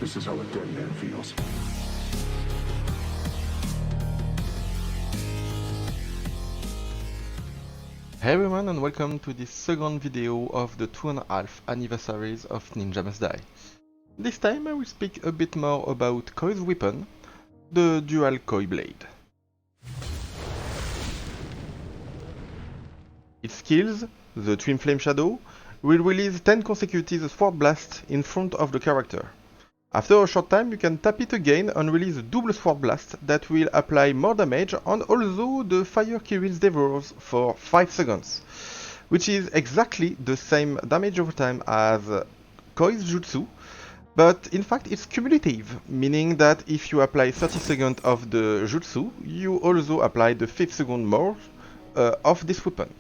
This is how a dead man feels. Hey everyone, and welcome to this second video of the 2.5 anniversaries of Ninja Must Die. This time I will speak a bit more about Koi's weapon, the dual Koi blade. Its skills, the Twin Flame Shadow, will release 10 consecutive sword blasts in front of the character. After a short time you can tap it again and release a double sword blast that will apply more damage and also the fire kills devours for 5 seconds, which is exactly the same damage over time as Koi's jutsu, but in fact it's cumulative, meaning that if you apply 30 seconds of the jutsu, you also apply the 5 seconds more of this weapon.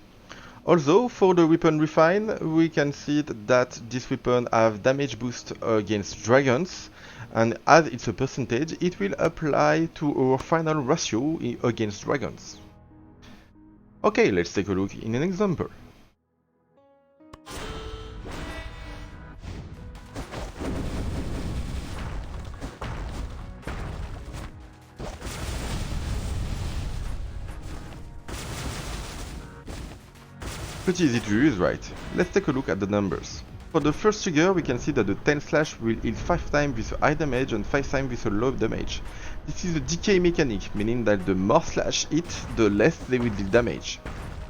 Also, for the weapon refine, we can see that this weapon has damage boost against dragons, and as it's a percentage, it will apply to our final ratio against dragons. Okay, let's take a look in an example. Pretty easy to use, right? Let's take a look at the numbers. For the first trigger, we can see that the 10 slash will hit 5 times with a high damage and 5 times with a low damage. This is a decay mechanic, meaning that the more slash hit, the less they will deal damage.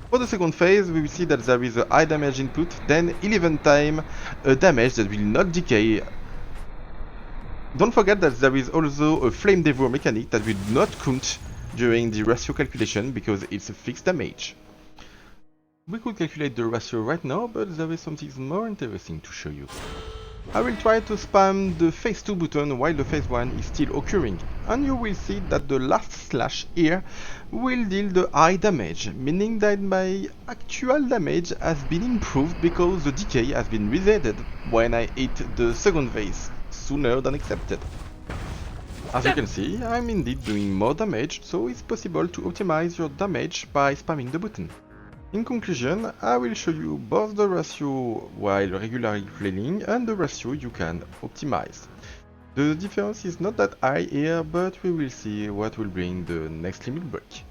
For the second phase, we will see that there is a high damage input, then 11 times a damage that will not decay. Don't forget that there is also a flame devour mechanic that will not count during the ratio calculation because it's a fixed damage. We could calculate the ratio right now, but there is something more interesting to show you. I will try to spam the phase 2 button while the phase 1 is still occurring, and you will see that the last slash here will deal the high damage, meaning that my actual damage has been improved because the decay has been resetted when I hit the second phase sooner than expected. As you can see, I'm indeed doing more damage, so it's possible to optimize your damage by spamming the button. In conclusion, I will show you both the ratio while regularly flailing and the ratio you can optimize. The difference is not that high here, but we will see what will bring the next limit break.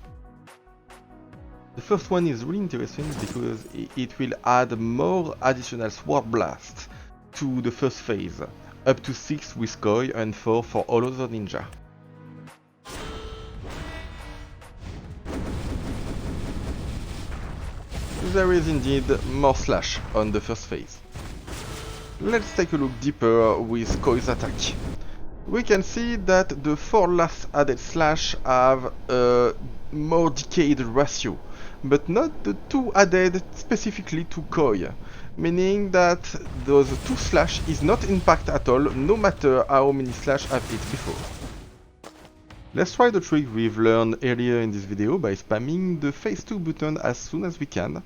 The first one is really interesting because it will add more additional sword blasts to the first phase, up to 6 with Koi and 4 for all other ninja. There is indeed more slash on the first phase. Let's take a look deeper with Koi's attack. We can see that the 4 last added slash have a more decayed ratio, but not the 2 added specifically to Koi, meaning that those 2 slash is not impact at all, no matter how many slash I've hit before. Let's try the trick we've learned earlier in this video by spamming the phase 2 button as soon as we can,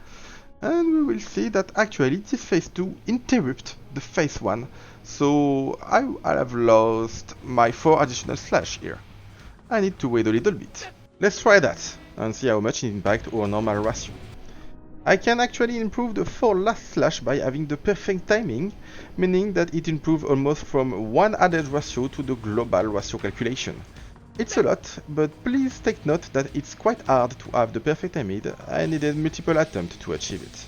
and we will see that actually this phase 2 interrupts the phase 1, so I have lost my 4 additional slash here. I need to wait a little bit. Let's try that and see how much it impacts our normal ratio. I can actually improve the 4 last slash by having the perfect timing, meaning that it improves almost from 1 added ratio to the global ratio calculation. It's a lot, but please take note that it's quite hard to have the perfect timing. I needed multiple attempts to achieve it.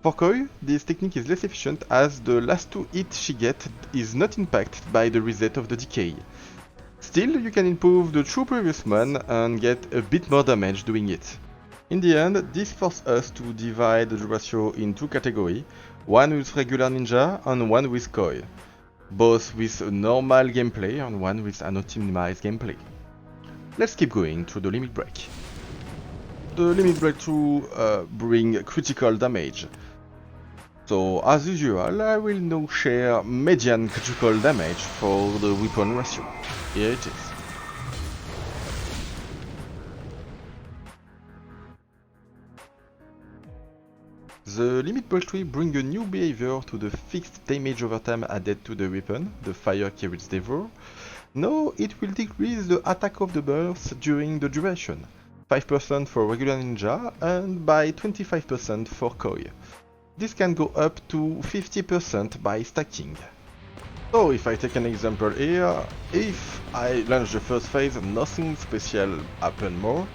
For Koi, this technique is less efficient as the last 2 hits she gets is not impacted by the reset of the decay. Still, you can improve the 2 previous one and get a bit more damage doing it. In the end, this forced us to divide the ratio in 2 categories, one with regular ninja and one with Koi, both with a normal gameplay and one with an optimized gameplay. Let's keep going through the limit break. The limit break to bring critical damage. So as usual, I will now share median critical damage for the weapon ratio. Here it is. The limit break tree brings a new behavior to the fixed damage over time added to the weapon, the fire kills devour. Now it will decrease the attack of the burst during the duration, 5% for regular ninja and by 25% for Koi. This can go up to 50% by stacking. So if I take an example here, if I launch the first phase, nothing special happen more,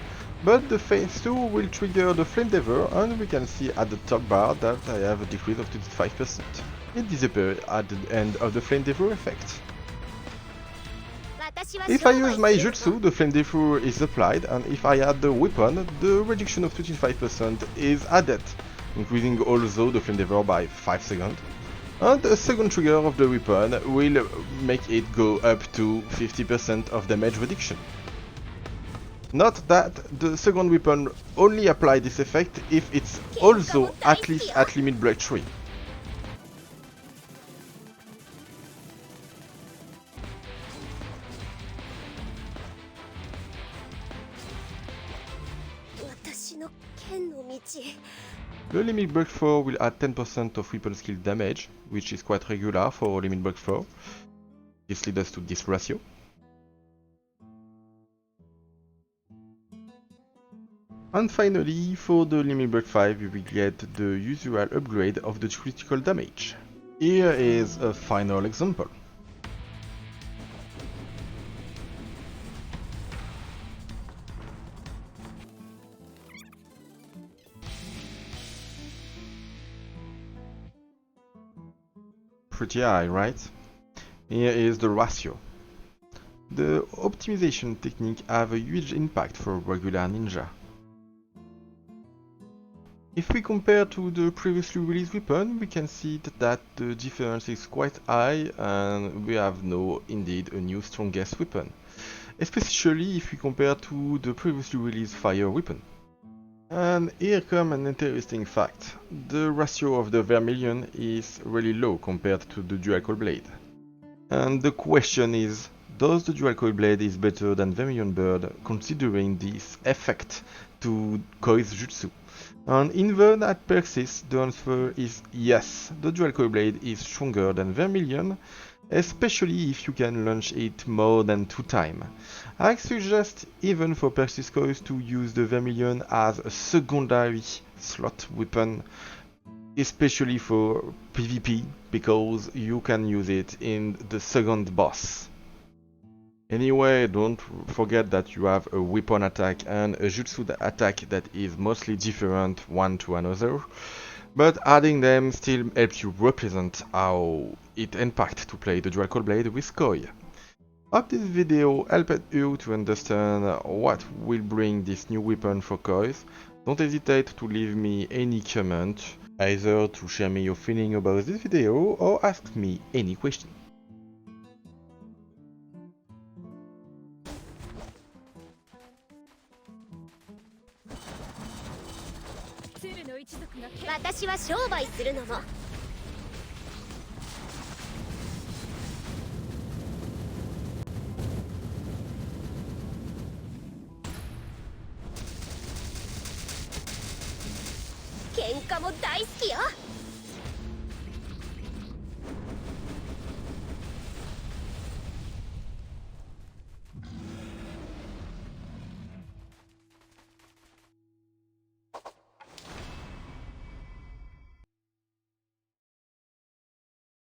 but the phase 2 will trigger the flame dever, and we can see at the top bar that I have a decrease of 25%. It disappears at the end of the flame dever effect. If I use my jutsu, the flame dever is applied, and if I add the weapon, the reduction of 25% is added, increasing also the flame dever by 5 seconds. And a second trigger of the weapon will make it go up to 50% of damage reduction. Note that the second weapon only apply this effect if it's also at least at limit break 3. The limit break 4 will add 10% of weapon skill damage, which is quite regular for limit break 4. This leads us to this ratio. And finally, for the limit break 5, you will get the usual upgrade of the critical damage. Here is a final example. Pretty high, right? Here is the ratio. The optimization technique have a huge impact for regular ninja. If we compare to the previously released weapon, we can see that the difference is quite high and we have now indeed a new strongest weapon. Especially if we compare to the previously released fire weapon. And here comes an interesting fact. The ratio of the vermilion is really low compared to the dual coil blade. And the question is, does the dual coil blade is better than vermilion bird considering this effect to Koi's jutsu? And even that persists, the answer is yes, the dual coil blade is stronger than vermilion, especially if you can launch it more than 2 times. I suggest even for Persis Coils to use the vermilion as a secondary slot weapon, especially for PvP, because you can use it in the second boss. Anyway, don't forget that you have a weapon attack and a jutsu attack that is mostly different one to another, but adding them still helps you represent how it impacts to play the dual coil blade with Koi. Hope this video helped you to understand what will bring this new weapon for Kois. Don't hesitate to leave me any comment, either to share me your feeling about this video or ask me any question. 私は商売するのも喧嘩も大好きよ。